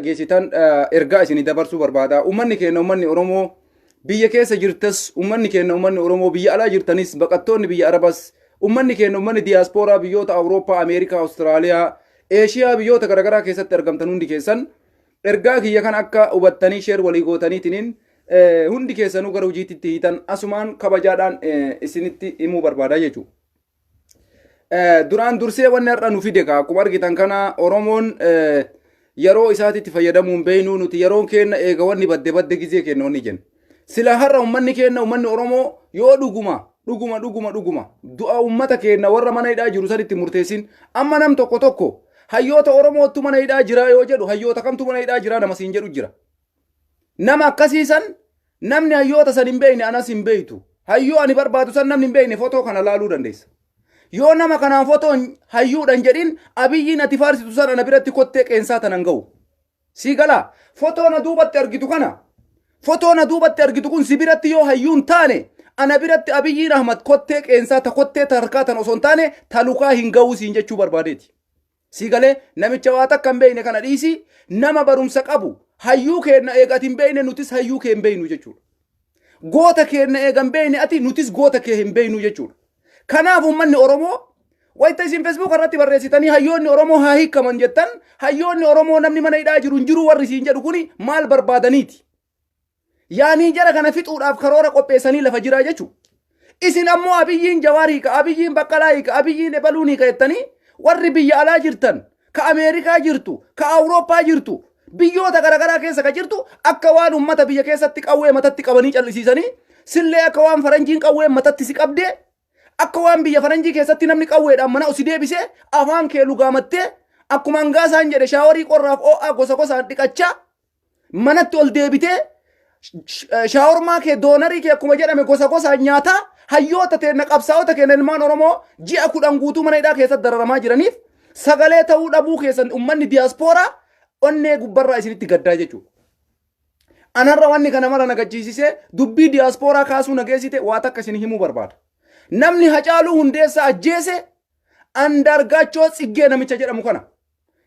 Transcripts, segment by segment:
Geessitan ergaa isinii dabarsuu barbaada. Uummanni keenya uummanni Oromoo biyya keessa jirtas, uummanni keenya uummanni Oromoo biyya alaa jirtanis, baqattoonni biyya Arabas, uummanni keenya uummanni diyaaspooraa biyyoota Awurooppaa, Ameerikaa, Awustiraaliyaa, Eeshiyaa biyyoota garaagaraa keessatti argamtan hundi keessan ergaa kiyya kan akka hubattanii sheer walii gootaniitiin hundi keessanuu gara hojiitti hiitan asumaan kabajaadhaan isinitti himuu barbaada jechuudha. Duraan dursee wanni har'a nu fide akkuma argitan kana Oromoon yeroo isaatitti fayyadamuun beeknu nuti yeroon keenya eega wanni badde gizee kenna wanni jenna. Sila har'a uummanni keenya uummanni Oromoo yoo dhuguma du'a uummata keenya warra mana hidhaa jiru sanitti murteessin amma nam tokko hayyoota Oromootu mana hidhaa jira yoo jedhu hayyoota kamtu mana hidhaa jira nama siin jedhu jira. Nama akkasiisan namni hayyoota san hin beekne anas hin beektu. Hayyoo ani barbaadu san namni hin beekne footoo kana laaluu dandeessa. Yoo nama kanaan fotoon hayyuudhan jedhin Abiyyiin ati faarsitu sana ana biratti kottee qeensaa tanan ga'u. Sii galaa fotoona duubatti argitu kana fotoona duubatti argitu kun si biratti yoo hayyuun taane ana biratti Abiyyiin Ahmad kottee qeensaa ta kottee tarkaa tan osoo hin taane talukaa hin ga'u siin jechuu barbaadeeti. Sii galee namicha waa takka hin beekne kana dhiisi nama barumsa qabu hayyuu keenya eegati hin beekne nutis hayyuu kee hin beeknu jechuudha. Goota keenya eega hin beekne ati nutis goota kee hin beeknu jechuudha. Kanaaf uummanni Oromoo wayita isin Facebook irratti barreessitanii hayyoonni Oromoo haa hiikaman jettan hayyoonni Oromoo namni mana hidhaa jiru hin jiru warri siin jedhu kuni maal barbaadaniiti? Yaanii jara kana fixuudhaaf karoora qopheessanii lafa jiraa jechuudha. Isin ammoo Abiyyiin Jawaar hiika, Abiyyiin Baqqalaa hiika, Abiyyiin Ebaluun hiika jettanii warri biyya alaa jirtan ka Ameerikaa jirtu, ka Awurooppaa jirtu, biyyoota garaagaraa keessa ka jirtu akka waan uummata biyya keessatti qawwee matatti qabanii callisiisanii sillee akka waan faranjiin qawwee matatti si qabdee akka waan biyya faranjii keessatti namni qawweedhaan mana usi deebisee afaan kee lugaamattee akkuma hangaasaan jedhe shaaworii qorraaf oo'aa gosa gosaan dhiqachaa manatti ol deebitee shaawormaa kee doonarii kee akkuma jedhame gosa gosaan nyaataa hayyoota teenna qabsaa'ota keenya ilmaan Oromoo ji'a 10 guutuu mana hidhaa keessatti dararamaa jiraniif sagalee ta'uu dhabuu keessan uummanni diyaaspooraa onnee gubbarraa isinitti gaddaa jechuudha. Anarra wanni kana mara nagachiisisee dubbii diyaaspooraa kaasuu nageessite waa takka isin himuu barbaada. Namni Hacaaluu Hundeessaa ajjeese Andaargaachoo Tsiggee namicha jedhamu kana.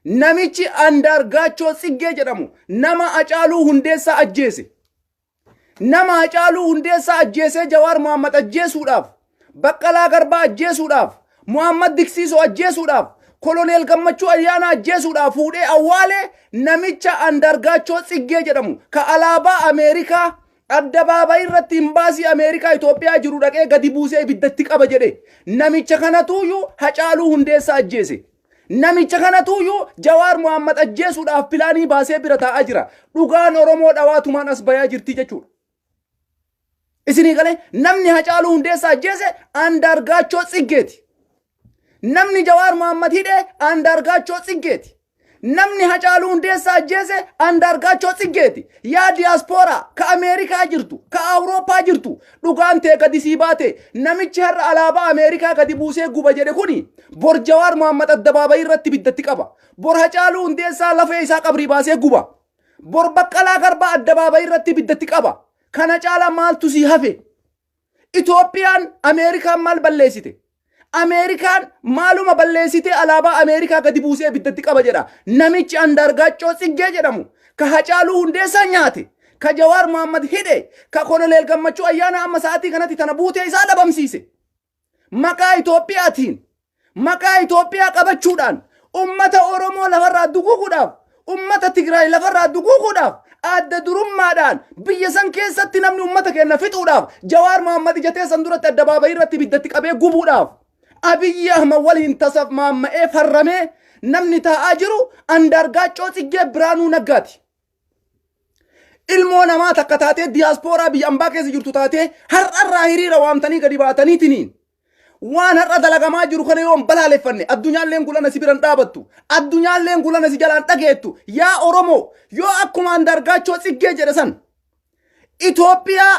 Namichi Andaargaachoo Tsiggee jedhamu nama Hacaaluu Hundeessaa ajjeese. Nama Hacaaluu Hundeessaa ajjeesee Jawaar Mohammad ajjeesuudhaaf, Baqqalaa Garbaa ajjeesuudhaaf, Mohammad Diksiisoo ajjeesuudhaaf, Koloneel Gammachuu Ayyaanaa ajjeesuudhaaf fuudhee awwaalee namicha Andaargaachoo Tsiggee jedhamu ka alaabaa Ameerikaa addabaabayii irratti imbaasii Ameerikaa Itoophiyaa jiru dhaqee gadi buusee ibiddatti qaba jedhe namicha kanatuuyyuu Hacaaluu Hundeessaa ajjeese. Namicha kanatuuyyuu Jawaar Mohammad ajjeesuudhaaf pilaanii baasee bira taa'aa jira. Dhugaan Oromoo dhawaatumaan as bayaa jirti jechuudha. Isinii galee namni Hacaaluu Hundeessaa ajjeese Andaargaachoo Tsiggeeti. Namni Jawaar Mohammad hidhee Andaargaachoo Tsiggeeti. Namni Hacaaluu Hundeessaa ajjeese Andaargaachoo Tsiggeeti. Yaa diyaaspooraa ka Ameerikaa jirtu, ka Awurooppaa jirtu dhugaan ta'e gadi sii baate namichi har'a alaabaa Ameerikaa gadi buusee guba jedhe kuni bor Jawaar Mohammad addabaabayii irratti ibiddatti qaba. Bor Hacaaluu Hundeessaa lafee isaa qabrii baasee guba. Bor Baqqalaa Garbaa addabaabayii irratti ibiddatti qaba. Kana caala maaltu sii hafe? Itoophiyaan Ameerikaan maal balleessite? Ameerikaan maaluma balleessitee alaabaa Ameerikaa gadi buusee ibiddatti qaba jedha. Namichi Andaargaachoo Tsiggee jedhamu ka Hacaaluu Hundeessaa nyaate, ka Jawaar Mohammad hidhe, ka Koloneel Gammachuu Ayyaanaa amma sa'aatii kanatti tana buutee isaa dhabamsiise. Maqaa Itoophiyaatiin, maqaa Itoophiyaa qabachuudhaan ummata Oromoo lafarraa duguuguudhaaf, ummata Tigraay lafarraa duguuguudhaaf, adda durummaadhaan biyya san keessatti namni ummata keenya fixuudhaaf Jawaar Mohammad ijatee san duratti addabaabayii irratti ibiddatti qabee gubuudhaaf. Abiyyi Ahmad waliin tasaf maamma'ee farramee namni taa'aa jiru Andaargaachoo Tsiggee Biraanuu Naggaati. Ilmoo namaa takka taatee diyaaspooraa biyya ambaa keessa jirtu taatee har'arraa hiriira waamtanii gadi baataniitiniin waan har'a dalagamaa jiru kana yoo balaaleffanne addunyaalleen gulana si biran dhaabattu, addunyaalleen gulana si jalaan dhageettu. Yaa Oromoo yoo akkuma Andaargaachoo Tsiggee jedhe san Itoophiyaa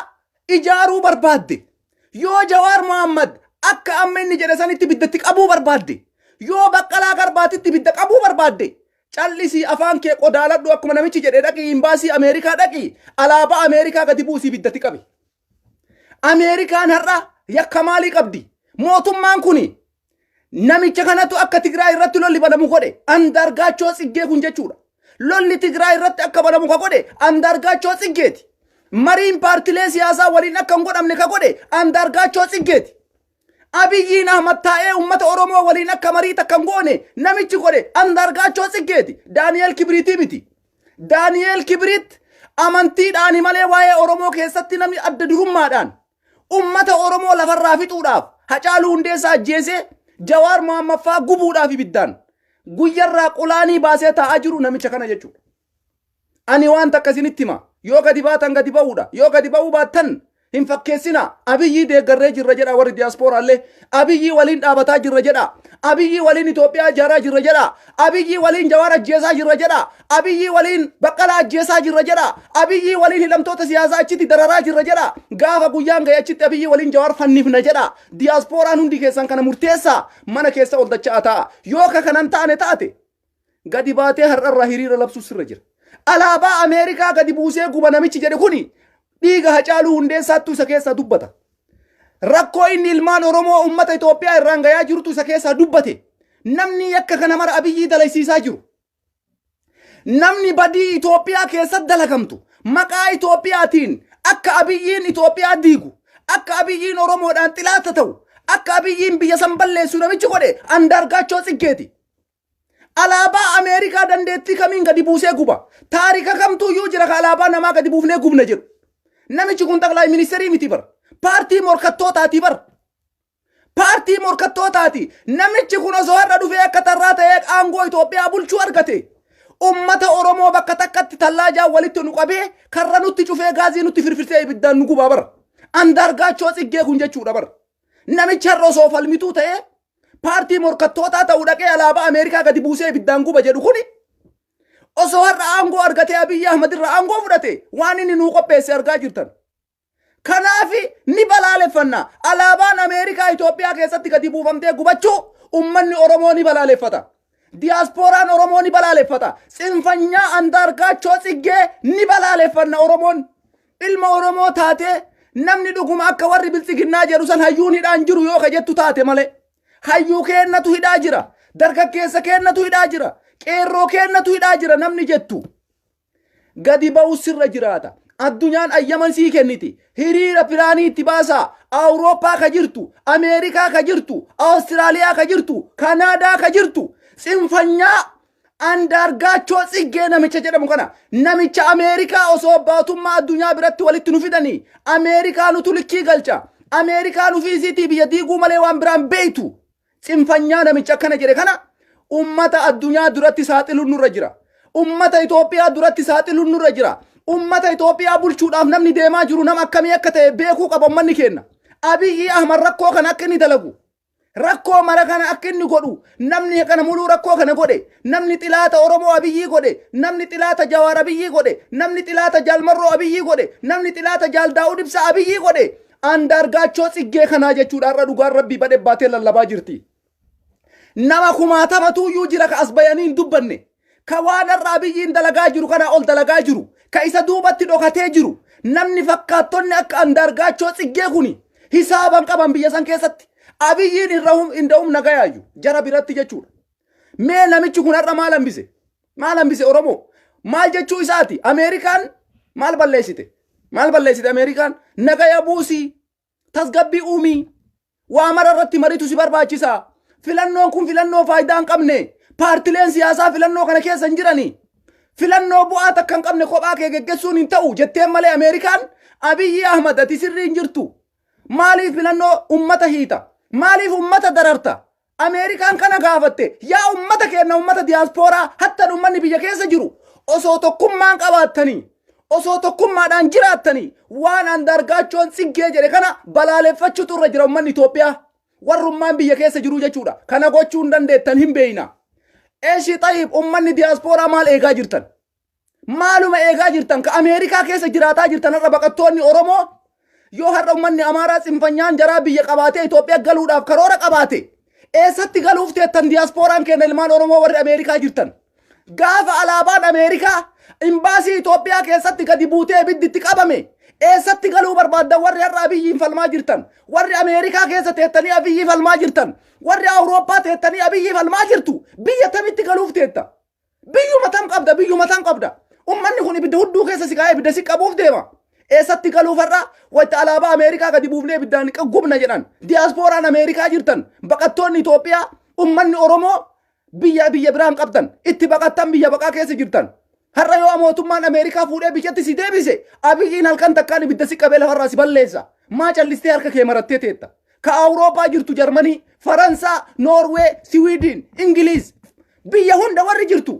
ijaaruu barbaadde, yoo Jawaar Mohammad akka amma inni jedhe sanitti ibiddatti qabuu barbaadde, yoo Baqqalaa Garbaatitti ibidda qabuu barbaadde callisii afaan kee qodaaladhu akkuma namichi jedhe dhaqii imbaasii Ameerikaa dhaqii alaabaa Ameerikaa gadi buusii ibiddatti qabe. Ameerikaan har'a yakka maalii qabdi? Mootummaan kuni namicha kanatu akka Tigraay irratti lolli banamu godhe Andaargaachoo Tsiggee kun jechuudha. lolli Tigraay irratti akka banamu ka godhe Andaargaachoo Tsiggeeti. Mariin paartilee siyaasaa waliin akka hin godhamne ka godhe Andaargaachoo Tsiggeeti. Abiyyiin Ahmad taa'ee uummata Oromoo waliin akka marii takka hin goone namichi godhe Andaargaachoo Tsiggeeti. Daani'eel Kibriitii miti. Daani'eel Kibriit amantiidhaan malee waa'ee Oromoo keessatti namni adda durummaadhaan uummata Oromoo lafarraa fixuudhaaf Hacaaluu Hundeessaa ajjeesee Jawaar Mohammad faa gubuudhaaf ibiddaan guyyarraa qulaanii baasee taa'aa jiru namicha kana jechuudha. Ani waan takka isinitti hima. Yoo gadi baatan gadi ba'uudha. Yoo gadi ba'uu baattan hin fakkeessina. Abiyyi deeggarree jirra jedha warri diiyaasporaallee. Abiyyi waliin dhaabataa jirra jedha. Abiyyi waliin Itoophiyaa ijaaraa jirra jedha. Abiyyi waliin Jawaar ajjeesaa jirra jedha. Abiyyi waliin Baqqalaa ajjeesaa jirra jedha. Abiyyi waliin hidhamtoota siyaasaa achitti dararaa jirra jedha. Gaafa guyyaan ga'e achitti Abiyyi waliin Jawaar fannifna jedha. Diiyaasporaan hundi keessan kana murteessaa mana keessa ol dacha'aa ta'a. Yoo ka kanan taane taate gadi baatee har'arraa hiriira labsuu sirra jira. Alaabaa Ameerikaa gadi buusee guba namichi jedhe kuni dhiiga Hacaaluu Hundeessaattu isa keessaa dubbata. Rakkoo inni ilmaan Oromoo uummata Itoophiyaa irraan gayaa jirutu isa keessaa dubbate. Namni yakka kana mara Abiyyi dalaysiisaa jiru. Namni badii Itoophiyaa keessatti dalagamtu maqaa Itoophiyaatiin akka Abiyyiin Itoophiyaa diigu, akka Abiyyiin Oromoodhaan xilaata ta'u, akka Abiyyiin biyya san balleessu namichi godhe Andaargaachoo Tsiggeeti. Alaabaa Ameerikaa dandeettii kamiin gadi buusee guba. Taarika kamtuuyyuu jira ka alaabaa namaa gadi buufnee gubna jedhu. Namichi kun xaqlaa ministeerii miti bar. Paartii morkattootaati bar. Paartii morkattootaati. Namichi kun osoo har'a dhufee akka tarraa ta'ee aangoo Itoophiyaa bulchuu argate. Ummata Oromoo bakka takkatti tallaajaa walitti nu qabee karra nutti cufee gaazii nutti firfirsee ibiddaan nu gubaa bar. Andaargaachoo Tsiggee kun jechuudha bar. Namichi har'a osoo falmituu ta'ee paartii morkattootaa ta'uu dhaqee alaabaa Ameerikaa gadi buusee ibiddaan guba jedhu kuni osoo har'a aangoo argatee Abiyyi Ahmad irraa aangoo fudhate waan inni nuu qopheesse argaa jirtan. Kanaaf ni balaaleffanna. Alaabaan Ameerikaa Itoophiyaa keessatti gadi buufamtee gubachuu ummanni Oromoo ni balaaleffata. Diiyaasporaan Oromoo ni balaaleffata. Tsinfanyaa Andaargaachoo Tsiggee ni balaaleffanna Oromoon. Ilma Oromoo taate namni dhuguma akka warri biltsiginnaa jedhu san hayyuun hidhaan jiru yoo ka jettu taate malee. Hayyuu kennatu hidhaa jira. Dargaggeessa kennatu hidhaa jira. Qeerroo kennatu hidhaa jira namni jettu. Gadi ba'u sirra jiraata. Addunyaan ayyaman sii kenniti. Hiriira piraanii itti baasaa. Awurooppaa ka jirtu, Ameerikaa ka jirtu, Awustiraaliyaa ka jirtu, Kanaadaa ka jirtu. Tsinfanyaa Andaargaachoo Tsiggee namicha jedhamu kana. Namicha Ameerikaa osoo baatummaa addunyaa biratti walitti nu fidanii. Ameerikaa nutu likkii galcha. Ameerikaa nu fiisiitii biyya diiguu malee waan biraan beeytu. Tsinfanyaa namicha akkana jedhe kana ummata addunyaa duratti saaxiluun nurra jira. Ummata Itoophiyaa duratti saaxiluun nurra jira. Ummata Itoophiyaa bulchuudhaaf namni deemaa jiru nama akkamii akka ta'e beekuu qaba ummanni kenna. Abiyyi Ahmad rakkoo kana akka inni dalagu. Rakkoo mara kana akka inni godhu. Namni kana muluu rakkoo kana godhe. Namni xilaata Oromoo Abiyyi godhe. Namni xilaata Jawaar Abiyyi godhe. Namni xilaata Jaalmarroo Abiyyi godhe. Namni xilaata Jaaldaa'uu Ibsaa Abiyyi godhe. Andaargaachoo Tsiggee kanaa jechuudha har'a dhugaan rabbii badhe baatee lallabaa jirti. Nama kumaatamatuuyyuu jira ka as bayanii hin dubbanne. Ka waan har'a Abiyyiin dalagaa jiru kana ol dalagaa jiru. Ka isa duubatti dhokatee jiru. Namni fakkaattonni akka Andaargaachoo Tsiggee kuni hisaaban qaban biyya san keessatti. Abiyyiin irra humna gayaayu jara biratti jechuudha. Mee namichi kun har'a maal hambise? Maal hambise Oromoo? Maal jechuu isaati? Ameerikaan maal balleessite? Maal balleessite Ameerikaan? Nagaya buusii, tasgabbii uumii, waa mara irratti mariitu si barbaachisa. Filannoon kun filannoo faayidaa hin qabne. Paartileen siyaasaa filannoo kana keessa hin jirani. Filannoo bu'aa takka hin qabne kophaa kee geggeessuun hin ta'u jetteen malee Ameerikaan Abiyyi Ahmad ati sirrii hin jirtu. Maaliif filannoo ummata hiita? Maaliif ummata dararta? Ameerikaan kana gaafatte yaa ummata kenna ummata diiyaasporaa hattan ummanni biyya keessa jiru osoo tokkummaan qabaattanii osoo tokkummaadhaan jiraattanii waan Andaargaachoon Tsiggee jedhe kana balaaleffachuutu irra jira ummanni Itoophiyaa. Warrummaan biyya keessa jiru jechuudha. Kana gochuu hin dandeettan hin beeyna. Eeshi Xayyib ummanni diiyaasporaa maal eegaa jirtan? Maaluma eegaa jirtan ka Ameerikaa keessa jiraataa jirtan har'a baqattoonni Oromoo yoo har'a ummanni Amaaraa tsinfanyaan jaraa biyya qabaatee Itoophiyaa galuudhaaf karoora qabaate eessatti galuuf teettan diiyaasporaan kenna ilmaan Oromoo warri Ameerikaa jirtan? Gaafa alaabaan Ameerikaa imbaasii Itoophiyaa keessatti gadi buutee ibidditti qabame eessatti galuu barbaaddan warri har'a Abiyyiin falmaa jirtan? Warri Ameerikaa keessa teettanii Abiyyi falmaa jirtan? Warri Awurooppaa teettanii Abiyyi falmaa jirtu? Biyya tamitti galuuf teetta? biyyuma tam qabda biyyuma tam qabda ummanni kun ibidda hudduu keessa si kaa'ee ibidda si qabuuf deema eessatti galuuf har'a wayita alaabaa Ameerikaa gadi buufnee ibiddaan gubna jedhan diyaaspooraan Ameerikaa jirtan baqattoonni Itoophiyaa ummanni Oromoo biyya biraan qabdan itti baqattan biyya baqaa keessa jirtan har'a yoo mootummaan Ameerikaa fuudhee biyyatti si deebise Abiyyiin halkan takkaan ibidda si qabee lafarraa si balleessa maa callistee harka kee marattee teetta ka Awurooppaa jirtu Jarmanii Faransaa Noorwee Siwiidin Ingiliiz biyya hunda warri jirtu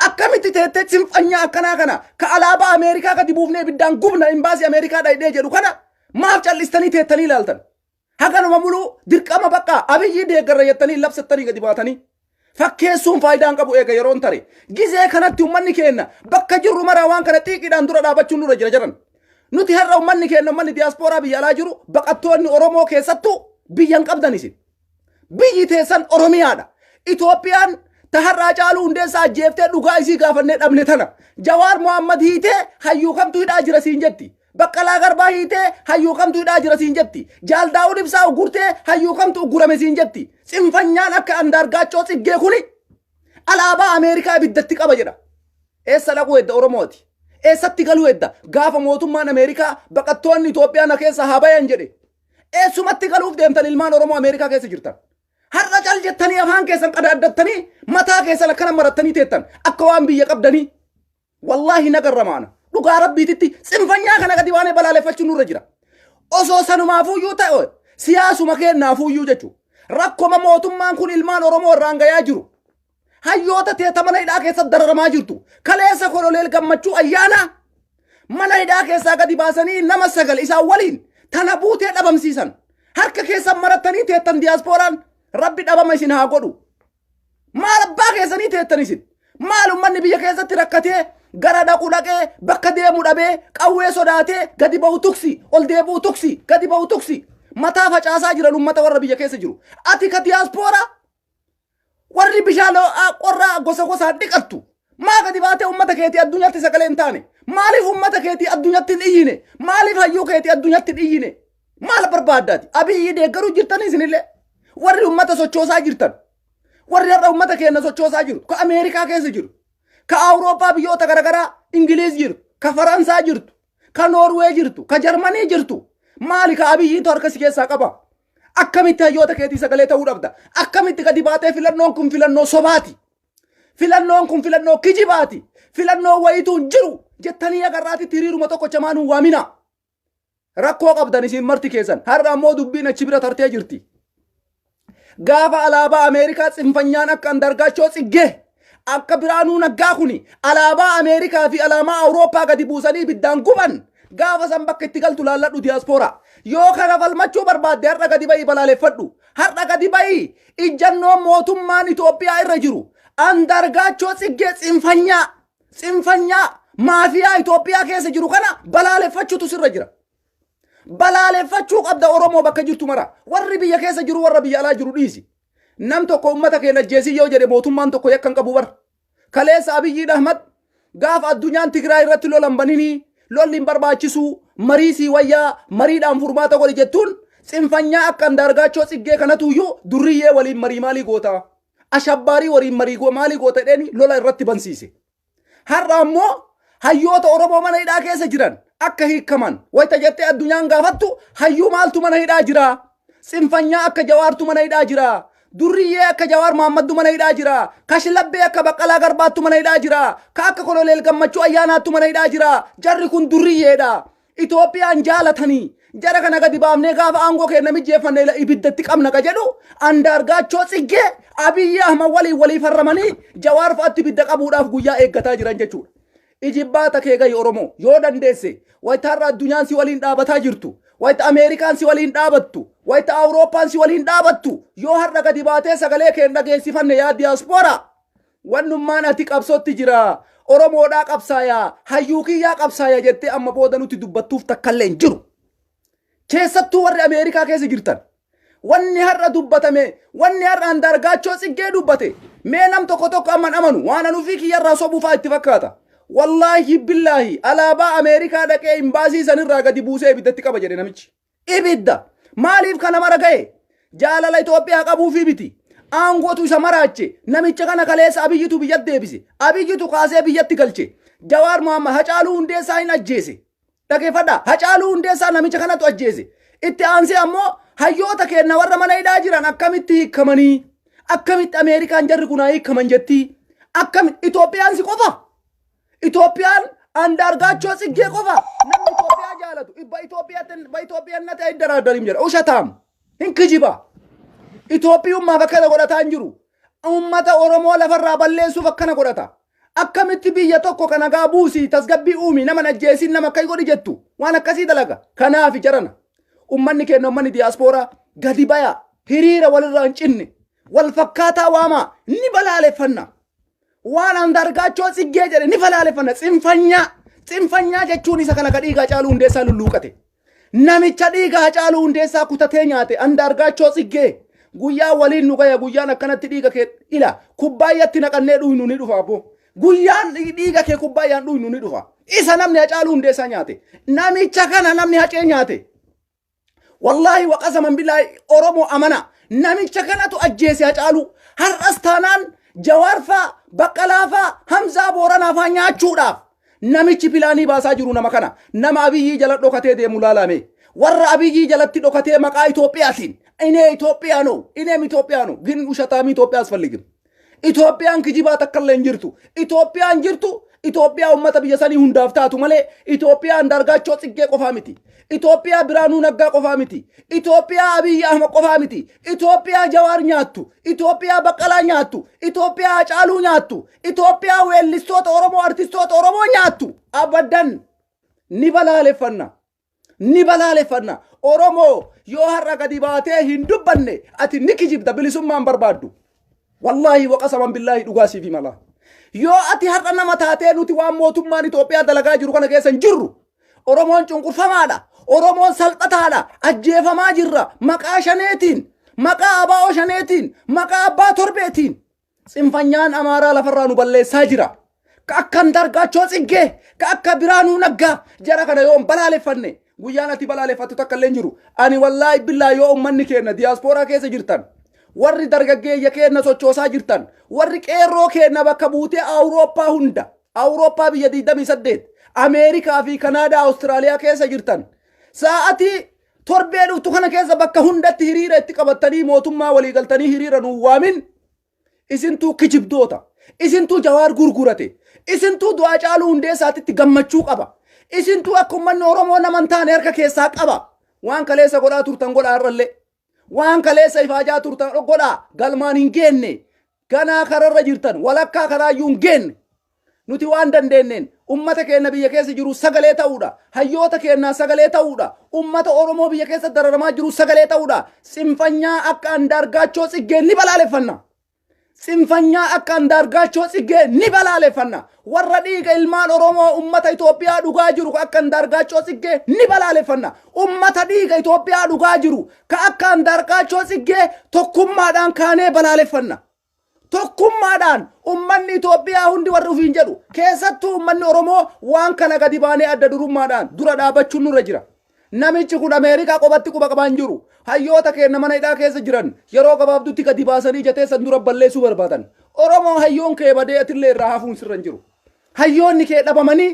akkamitti teettee sinfanyaa akkanaa kana ka alaabaa Ameerikaa gadi buufnee ibiddaan gubna imbaasii Ameerikaa dhaydhee jedhu kana maaf callistanii teettanii ilaaltan haganuma muluu dirqama bakka Abiyyii deeggarra jettanii labsattanii gadi baatanii fakkeessuun faayidaan qabu eega yeroon tare gizee kanatti ummanni keenya bakka jirru maraa waan kana xiiqiidhaan dura dhaabachuun nurra jira jedhan nuti har'a ummanni keenya ummanni diyaaspooraa biyya alaa jiru baqattoonni Oromoo keessattuu biyyan qabdan isin biyyi teessan Oromiyaadha Itoophiyaan taharraa caaluu hundeessaa ajjeeftee dhugaa isii gaafannee dhabne tana Jawaar Mohammad hiitee hayyuu kamtu hidhaa jira siin jetti Baqqalaa Garbaa hiitee hayyuu kamtu hidhaa jira siin jetti Jaal Daawud Ibsaa uggurtee hayyuu kamtu uggurame siin jetti sinfanyaan akka Andaargaachoo Tsiggee kuni alaabaa Ameerikaa ibiddatti qaba jedha eessa dhaquu edda Oromooti eessatti galuu edda gaafa mootummaan Ameerikaa baqattoonni Itoophiyaa na keessa haa bayan jedhe eessumatti galuuf deemtan ilmaan Oromoo Ameerikaa keessa jirtan har'a cal jettanii afaan keessan qadaaddattanii mataa keessan akkana marattanii teettan akka waan biyya qabdanii wallaahi nagarramaana dhugaa rabbiititti sinfanyaa kana gadi waan balaaleffachuun nurra jira osoo sanumaafuyyuu ta'e siyaasuma kennaafuyyuu jechuun rakkoma mootummaan kun ilmaan Oromoo irraan gayaa jiru hayyoota teeta mana hidhaa keessa dararamaa jirtu kaleessa Koloneel Gammachuu ayyaana mana hidhaa keessaa gadi baasanii nama 9 isaan waliin tana buutee dhabamsiisan harka keessan marattanii teettan diyaaspooraan Rabbi dhabama isin haa godhu maal abbaa keessanii teettan isin maal ummanni biyya keessatti rakkatee gara dhaqu dhaqee bakka deemu dhabee qawwee sodaatee gadi ba'u tuksi ol deebi'u tuksi gadi ba'u tuksi mataa facaasaa jiran ummata warra biyya keessa jiru ati ka diyaaspooraa warri bishaan qorraa gosa gosaan dhiqattu maa gadi baatee ummata keetii addunyaatti sagalee hin taane maaliif ummata keetii addunyaatti hin iyyine maaliif hayyuu keetii addunyaatti hin iyyine maal barbaaddaati Abiyyi deeggaruu jirtanii isinillee warri ummata sochoosaa jirtan warri har'a ummata keenya sochoosaa jiru ka Ameerikaa keessa jiru ka Awurooppaa biyyoota garaagaraa Ingiliiz jirtu ka Faransaa jirtu ka Noorwee jirtu ka Jarmanii jirtu maali ka Abiyyiitu harka si keessaa qaba akkamitti hayyoota keetii sagalee ta'uu dhabda akkamitti gadi baatee filannoon kun filannoo sobaati filannoon kun filannoo kijibaati filannoo wayituu hin jiru jettanii agarraatitti hiriiruma tokko chamaanuu waamina rakkoo qabdan isin marti keessan har'a ammoo dubbiin achi bira tartee jirti gaafa alaabaa Ameerikaa sinfanyaan akka Andaargaachoo Tsiggee akka Biraanuu Naggaa kuni alaabaa Ameerikaa fi alaabaa Awurooppaa gadi buusanii ibiddaan guban gaafa san bakka itti galtu laalladhu diyaaspooraa yoo kana falmachuu barbaadde har'a gadi ba'ii balaaleffadhu har'a gadi ba'ii ijjannoon mootummaan Itoophiyaa irra jiru Andaargaachoo Tsiggee sinfanyaa maafiyaa Itoophiyaa keessa jiru kana balaaleffachuutu sirra jira balaaleffachuu qabda Oromoo bakka jirtu mara warri biyya keessa jiru warra biyya alaa jiru dhiisi nam tokko ummata keenya jeesii yoo jedhe mootummaan tokko yakkan qabu bar kaleessa Abiyyi Ahmad gaafa addunyaan Tigraay irratti lolan banini lolli hin barbaachisu mariisii wayyaa mariidhaan furmaata godhi jettuun sinfanyaa akka Andaargaachoo Tsiggee kanatuyyuu durriyyee waliin marii maalii goota ashabbaarii waliin marii maalii goota jedheen lola irratti bansiise har'a ammoo hayyoota Oromoo mana hidhaa keessa jiran akka hiikaman wayita jettee addunyaan gaafattu hayyuu maaltu mana hidhaa jira sinfanyaa akka Jawaartu mana hidhaa jira durriyyee akka Jawaar Mohammaddu mana hidhaa jira kashlabbee akka Baqqalaa Garbaattu mana hidhaa jira ka akka Koloneel Gammachuu ayyaanaattu mana hidhaa jira jarri kun durriyyeedha Itoophiyaan jaalatanii jara kana gadi baafnee gaafa aangoo keenya mijeeffannee ibiddatti qabna ka jedhu Andaargaachoo Tsiggee Abiyyi Ahmad walii farramanii Jawaar fa'aatti ibidda qabuudhaaf guyyaa eeggataa jiran jechuudha ijibbaata kee gahi Oromoo yoo dandeesse wayita har'a addunyaan si waliin dhaabataa jirtu wayita Ameerikaan si waliin dhaabattu wayita Awurooppaan si waliin dhaabattu yoo har'a gadi baatee sagalee keenya dhageessifanne yaa diyaaspooraa wannummaan ati qabsootti jira Oromoodhaa qabsaayaa hayyuu kiyyaa qabsaayaa jettee amma booda nuti dubbattuuf takkallee hin jiru keessattuu warri Ameerikaa keessa jirtan wanni har'a dubbatame wanni har'a Andaargaachoo Tsiggee dubbate mee nam tokko amman amanu waan anuufii kiyyarraa sobuufaa itti fakkaata wallahi billahi alaabaa Ameerikaa dhaqee imbaasii sanirraa gadi buusee ibiddatti qaba jedhe namichi ibidda maaliif kana mara ga'e jaalala Itoophiyaa qabuufi biti Aangotu isa maraache. Namicha kana kaleessa Abiyyitu biyyatti deebise. Abiyyitu kaasee biyyatti galche. Jawaar Mohammad Hacaaluu Hundeessaa hin ajjeese. Dhaggeeffadhaa. Hacaaluu Hundeessaa namicha kanatu ajjeese. Itti aansee ammoo hayyoota keenya warra mana hidhaa jiran akkamitti hiikamanii akkamitti Ameerikaan jarri kun hiikaman jetti akkamitti Itoophiyaan si qofa Itoophiyaan Andaargaachoo Tsiggee qofa namni Itoophiyaa jaalatu ibba Itoophiyaan nati ayiddaraadarim jedha ushataam hin kijiba Itoophiyummaaf akkana godhataa hin jiru ummata Oromoo lafarraa balleessuuf akkana godhata akkamitti biyya tokko kana gaa buusii tasgabbii uumi nama ajjeesin nama akka godhi jettu waan akkasii dalaga kanaaf jarana ummanni keenya ummanni diaspora gadi baya hiriira walirraa hin cinne wal fakkaataa waama ni balaaleffanna waan Andaargaachoo Tsiggee jedhe ni balaaleffanna tsinfanyaa jechuun isa kana dhiigaa Hacaaluu Hundeessaa lulluuqate namicha dhiigaa Hacaaluu Hundeessaa kutatee nyaate Andaargaachoo Tsiggee guyyaa waliin nu gaya guyyaan akkanatti dhiiga kee ila kubbaayyaatti naqannee dhuynu ni dhufa abbo guyyaan dhiiga kee kubbaayyaan dhuynu ni dhufa isa namni Hacaaluu Hundeessaa nyaate namicha kana namni hacee nyaate والله وقسما بالله أورمو أمانة نميتش كانت أجيسي هجالو هر أستانان جوارفا بقلافا همزة بورانا فانيا چوداف نميتش بلاني باسا جرونا مكانا نم أبيجي جلت لوكتي دي ملالامي ور أبيجي جلت لوكتي مكا إتوبياسين إني إتوبيانو إني إتوبيانو جن وشتامي إتوبياس فلقم إتوبيان كجيبا تكالين جرتو إتوبيان جرتو إتوبيا أمتا بيساني هندافتاتو مالي إتوبيا Andaargaachoo Tsiggee qofaa miti Itoophiyaa Biraanuu Naggaa qofaa miti Itoophiyaa Abiyyi Ahmad qofaa miti Itoophiyaa Jawaar nyaattu Itoophiyaa Baqqalaa nyaattu Itoophiyaa Hacaaluu nyaattu Itoophiyaa weellistoota Oromoo artistoota Oromoo nyaattu abadan ni balaaleffanna Oromoo yoo har'a gadi baatee hin dubbanne ati ni kijibda bilisummaan barbaaddu wallahi waqasaman billahi dhugaasii fi malaa yoo ati har'a nama taatee nuti waan mootummaan Itoophiyaa dalagaa jiru kana keessa hin jirru Oromoon cunqurfamaadha Oromoon salphataadha ajjeefamaa jirra maqaa shaneetiin maqaa abaa'oo shaneetiin maqaa abbaa torbeetiin tsinfanyaan Amaaraa lafarraa nu balleessaa jira ka akka Andaargaachoo Tsiggee ka akka Biraanuu Naggaa jara kana yoo balaaleffanne guyyaan ati balaaleffattu takka illee jiru ani wallaahi billaahi yoo ummanni keenya diaspooraa keessa jirtan warri dargaggeeyya keenya sochoosaa jirtan warri qeerroo keenya bakka buutee Awurooppaa hunda Awurooppaa biyya 28 Ameerikaa fi Kanaadaa Awustiraaliyaa keessa jirtan sa'atii torbee dhuftu kana keessa bakka hundatti hiriira itti qabattanii mootummaa walii galtanii hiriira nu waamin isintuu kijibdoota isintuu Jawaar gurgurate isintuu du'aa Hacaaluu Hundeessaatitti gammachuu qaba isintuu akka ummanni Oromoo naman taane harka keessaa qaba waan kaleessa godhaa turtan godhaa har'allee waan kaleessa ifaajaa turtan godhaa galmaan hin geenne ganaa kararra jirtan walakkaa karaayyuu hin geenne nuti waan dandeenneen ummata keenya biyya keessa jiru sagalee ta'uudha hayyoota keenya sagalee ta'uudha ummata Oromoo biyya keessa dararamaa jiru sagalee ta'uudha tsinfanyaa akka Andaargaachoo Tsiggee ni balaaleffanna tsinfanyaa akka Andaargaachoo Tsiggee ni balaaleffanna warra dhiiga ilmaan Oromoo ummata Itoophiyaa dhugaa jiru akka Andaargaachoo Tsiggee ni balaaleffanna ummata dhiiga Itoophiyaa dhugaa jiru ka akka Andaargaachoo Tsiggee tokkummaadhaan kaanee balaaleffanna tokkummaadhaan ummanni Itoophiyaa hundi warri ufiin jedhu keessattuu ummanni Oromoo waan kana gadi baanee adda durummaadhaan dura dhaabachuun nurra jira namichi kun Ameerikaa qofatti quba qabaan jiru hayyoota keenya mana hidhaa keessa jiran yeroo gabaabdutti gadi baasanii jateessan dura balleessuu barbaadan Oromoo hayyoon kee badee atillee irraa hafuun sirra hin jiru hayyoonni kee dhabamanii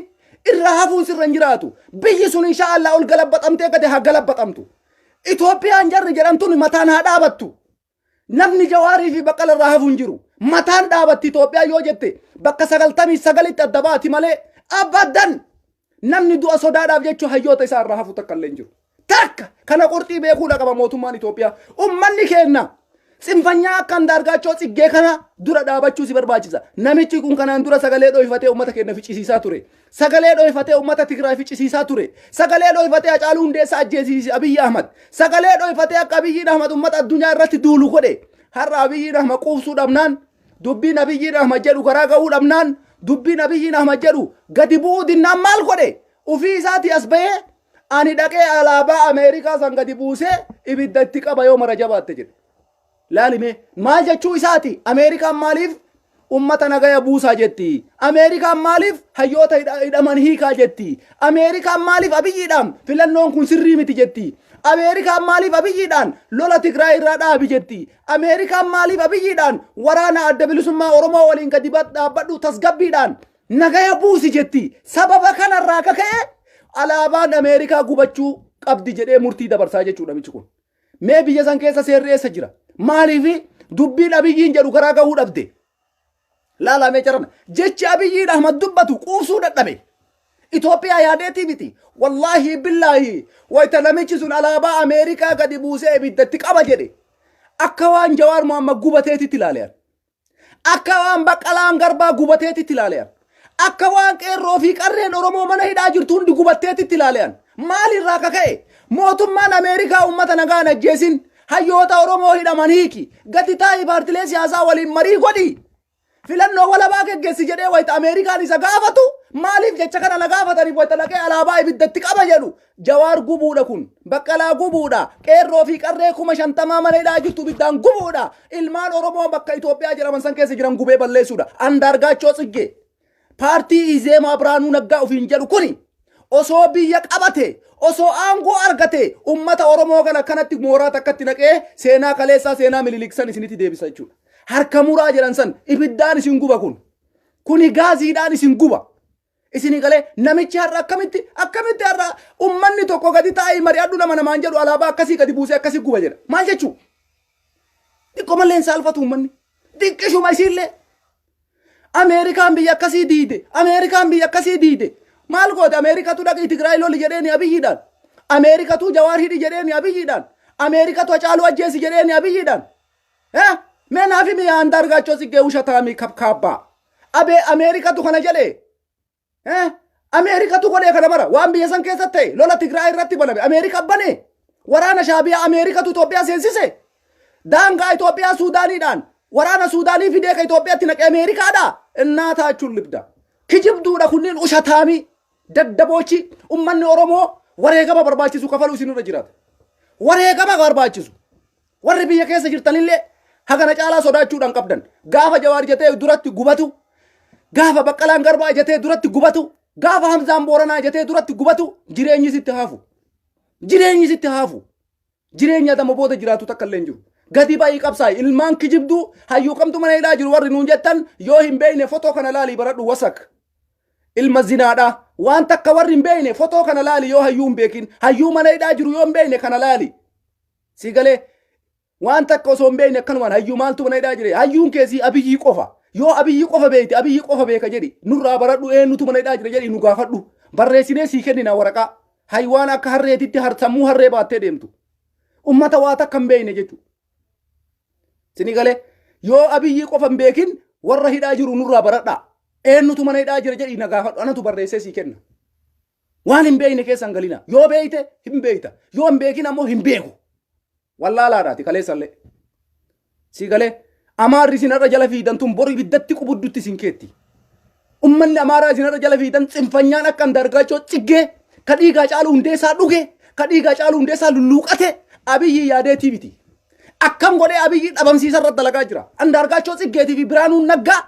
irraa hafuun sirra hin jiraatu biyyi sun inshaallah ol galabbaxamtee gadi haa galabbaxamtu Itoophiyaan jarri jedhamtuun mataan haa dhaabattu namni Jawaarii fi Baqqala irraa hafuun jiru mataan dhaabatti Itoophiyaa yoo jette bakka 99tti adda baati malee abadan namni du'a sodaadhaaf jechuun hayyoota isaa irraa hafu takka illee hin jiru takka kana qorxii beekuudha qaba mootummaan Itoophiyaa ummanni keenya tsinfanyaa akka Andaargaachoo Tsiggee kana dura dhaabachuu si barbaachisa namichi kun kanaan dura sagalee dho'ifatee ummata keenya ficcisiisaa ture sagalee dho'ifatee ummata Tigraay ficcisiisaa ture sagalee dho'ifatee Hacaaluu Hundeessaa ajjeesiise Abiyyi Ahmad sagalee dho'ifatee akka Abiyyi Ahmad ummata addunyaa irratti duulu godhe har'a Abiyyi Ahmad quufsuu dhabnaan dubbiin Abiyyi Ahmad jedhu garaa ga'uu dhabnaan dubbiin Abiyyi Ahmad jedhu gadi bu'uu dinnaan maal godhe ufii isaati as bahee ani dhaqee alaabaa Ameerikaa san gadi buusee ibidda itti qaba yoo mara jabaatte jedhe laalime maal jechuu isaati Ameerikaan maaliif ummata nagaya buusaa jetti Ameerikaan maaliif hayyoota hidhaman hiikaa jetti Ameerikaan maaliif Abiyyiidhaan filannoon kun sirrii miti jetti Ameerikaan maaliif abiyyiidhaan lola Tigraay irraa dhaabi jetti. Ameerikaan maaliif abiyyiidhaan waraana adda bilisummaa Oromoo waliin gadi dhaabbadhu tasgabbiidhaan nagaya buusi jetti. Sababa kanarraa kaka'e alaabaan Ameerikaa gubachuu qabdi jedhee murtii dabarsaa jechuudha michi kun. Mee biyya san keessa seerri eessa jira? Maaliif dubbiin abiyyiin jedhu karaa gahuu dhabde? Laalamee jarana jechi abiyyiin Ahmad dubbatu quubsuu dadhabe. Itoophiyaa yaadeetii miti. Wallaahi billaahi wayita namichi sun alaabaa Ameerikaa gadi buusee ibiddatti qaba jedhe. Akka waan Jawaar Mohammad gubateetitti ilaalean. Akka waan Baqqalaan Garbaa gubateetitti ilaalean. Akka waan qeerroo fi qarreen Oromoo mana hidhaa jirtu hundi gubatteetitti ilaalean. Maalirraa kaka'e? Mootummaan Ameerikaa uummata nagaan ajjeesin hayyoota Oromoo hidhaman hiiki. Gadi taa'ii paartilee siyaasaa waliin marii godhi. Filannoo walabaa geggeessi jedhee wayita Ameerikaan isa gaafatu maaliif jecha kana la gaafataniif wayita dhaqee alaabaa ibiddatti qaba jedhu. Jawaar gubuudha kun. Baqqalaa gubuudha. Qeerroo fi qarree 50 mana hidhaa jirtu ibiddaan gubuudha. Ilmaan Oromoo bakka Itoophiyaa jedhaman san keessa jiran gubee balleessuudha. Andaargaachoo Tsiggee. Paartii Izeemaa Biraanuu Naggaa ofiin jedhu kuni osoo biyya qabate osoo aangoo argate ummata Oromoo kana kanatti mooraa takkatti naqee seenaa kaleessaa seenaa mililiksan isinitti deebisa jechuudha. Harka muraa jedhan san ibiddaan isin guba kun. Kuni gaaziidhaan isin guba. Isini galee namichi har'a akkamitti har'a ummanni tokko gadi taa'ee mari'adhu nama namaan jedhu alaabaa akkasii gadi buusee akkasii guba jedha. Maal jechuu? Xiqqoo malleen saalfatu ummanni. Xiqqishuma isiillee. Ameerikaan biyya akkasii diide. Ameerikaan biyya akkasii diide. Maal goote Ameerikatu dhaqii Tigraay lolli jedheeni abiyyiidhaan. Ameerikatu Jawaar hidhi jedheeni abiyyiidhaan. Ameerikatu Hacaaluu ajjeesi jedheeni abiyyiidhaan. Mee naafi mi'a Andaargaachoo Tsiggee ushataamii kabkaabbaa. Ameerikatu kana jedhee. Ameerikatu godhee kana mara waan biyya san keessatti ta'e lola Tigraay irratti baname Ameerika banee waraana Shaabiyaa Ameerikatu Itoophiyaa seensise. Daangaa Itoophiyaa Suudaaniidhaan waraana Suudaanii fidee ka Itoophiyaatti naqee Ameerikaadha. Innaa taachuun libda. Kijibduudha kunniin ushataamii daddabochi ummanni Oromoo wareegama barbaachisu kafaluu isinirra jiraata. Wareegama barbaachisu. Warri biyya keessa jirtanillee hagana caalaa sodaachuudhaan qabdan. Gaafa Jawaar jetee duratti gubatu. Gaafa Baqqalaan Garbaa jetee duratti gubatu. Gaafa Hamzaan Booranaa jetee duratti gubatu. Jireenyi sitti haafu. Jireenyi sitti haafu. Jireenya dama booda jiraatu takka illee hin jiru. Gadi baay'ee qabsaa'e ilmaan kijibduu hayyuu kamtu mana hidhaa jiru warri nuun jettan yoo hin beekne fotoo kana laalii baradhu wasak. Ilma zinaadha. Waan takka warri hin beekne fotoo kana laali yoo hayyuu hin beekin hayyuu mana hidhaa jiru yoo hin beekne kana laali. Si galee waan takka osoo hin beekne akkanumaan hayyuu maaltu mana hidhaa jire hayyuun keessi abiyyii qofa. Yoo abiyyii qofa beekti abiyyii qofa beeka jedhi nurraa baradhu eenyutu mana hidhaa jira jedhi nu gaafadhu. Barreessinee sii kennina waraqaa. Haywaan akka harreetitti sammuu harree baattee deemtu. Ummata waa takka hin beekne jechuudha. Sini galee yoo abiyyii qofa hin beekin warra hidhaa jiru nurraa baradhaa. Eenyutu mana hidhaa jira jedhi na gaafadhu anatu barreessee sii kenna. Waan hin beekne keessan galina. Yoo beekte hin beekta. Yoo hin beekin ammoo hin beeku. Wallaalaadhaati kaleessallee. Si galee Amaarri isinarra jala fiidan tun boru ibiddatti qubuddutti isin keetti. Ummanni Amaaraa isinarra jala fiidan tsinfanyaan akka Andaargaachoo Tsiggee ka dhiigaa Hacaaluu Hundeessaa dhuge ka dhiigaa Hacaaluu Hundeessaa lulluuqate abiyyi yaadeetii miti. Akkam godhee abiyyi dhabamsiisarra dalagaa jira. Andaargaachoo Tsiggeetii fi Biraanuu Naggaa